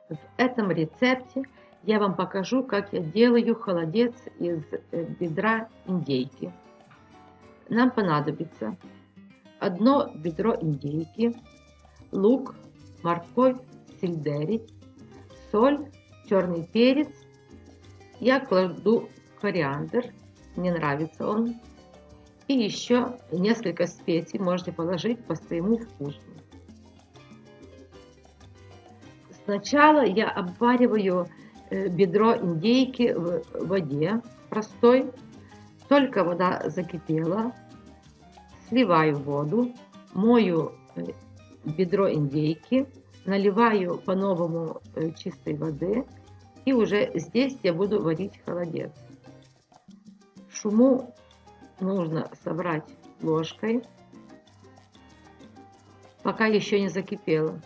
В этом рецепте я вам покажу, как я делаю холодец из бедра индейки. Нам понадобится одно бедро индейки, лук, морковь, сельдерей, соль, черный перец. Я кладу кориандр, мне нравится он. И еще несколько специй можете положить по своему вкусу. Сначала я обвариваю бедро индейки в воде простой. Только вода закипела, сливаю воду, мою бедро индейки, наливаю по-новому чистой воды, и уже здесь я буду варить холодец. Шуму нужно собрать ложкой, пока еще не закипело.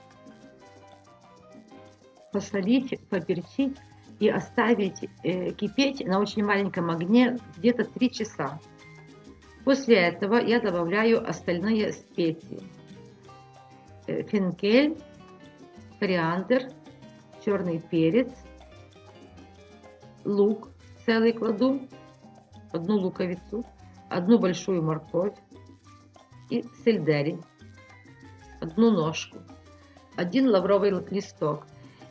Посолить, поперчить и оставить кипеть на очень маленьком огне где-то 3 часа. После этого я добавляю остальные специи. Фенкель, кориандр, черный перец, лук целый кладу, одну луковицу, одну большую морковь и сельдерей, одну ножку, один лавровый листок.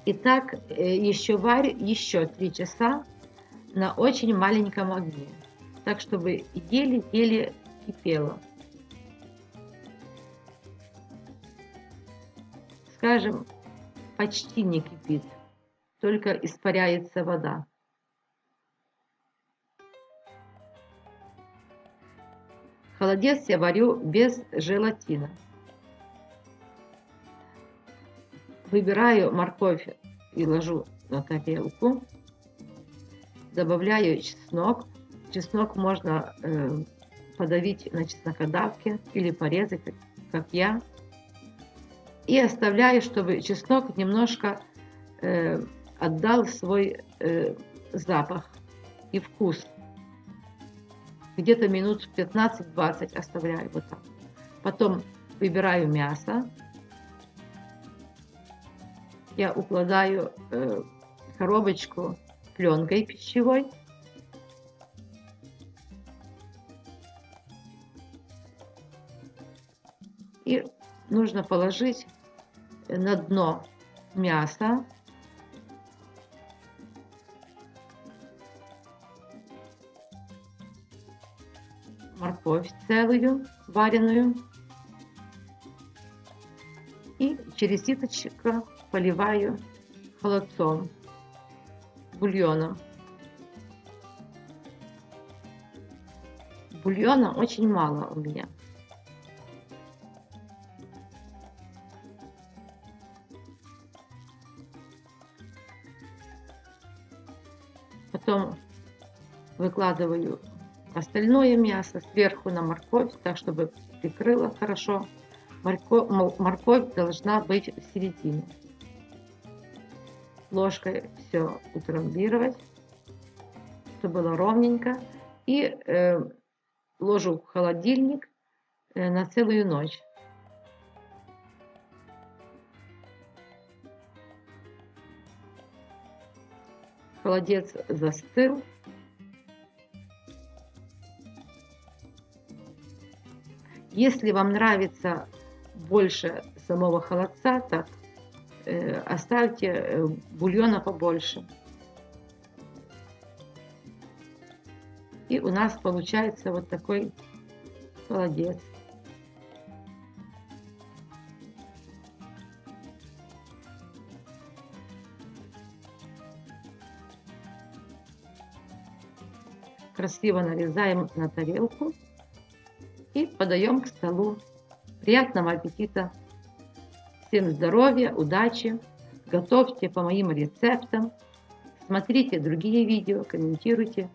И так еще варю еще 3 часа на очень маленьком огне, так чтобы еле-еле кипело. Скажем, почти не кипит, только испаряется вода. Холодец я варю без желатина. Выбираю морковь и ложу на тарелку. Добавляю чеснок. Чеснок можно подавить на чеснокодавке или порезать, как я. И оставляю, чтобы чеснок немножко отдал свой запах и вкус. Где-то минут 15-20 оставляю вот так. Потом выбираю мясо. Я укладаю коробочку пленкой пищевой. И нужно положить на дно мясо. Морковь целую, вареную. И через ситочко поливаю холодцом, бульоном. Бульона очень мало у меня. Потом выкладываю остальное мясо сверху на морковь, так чтобы прикрыло хорошо. Морковь должна быть в середине. Ложкой все утрамбировать, чтобы было ровненько. И ложу в холодильник на целую ночь. Холодец застыл. Если вам нравится больше самого холодца, так оставьте бульона побольше. И у нас получается вот такой холодец. Красиво нарезаем на тарелку и подаем к столу. Приятного аппетита! Всем здоровья, удачи! Готовьте по моим рецептам, смотрите другие видео, комментируйте,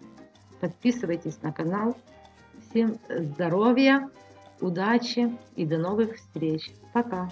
подписывайтесь на канал. Всем здоровья, удачи и до новых встреч! Пока!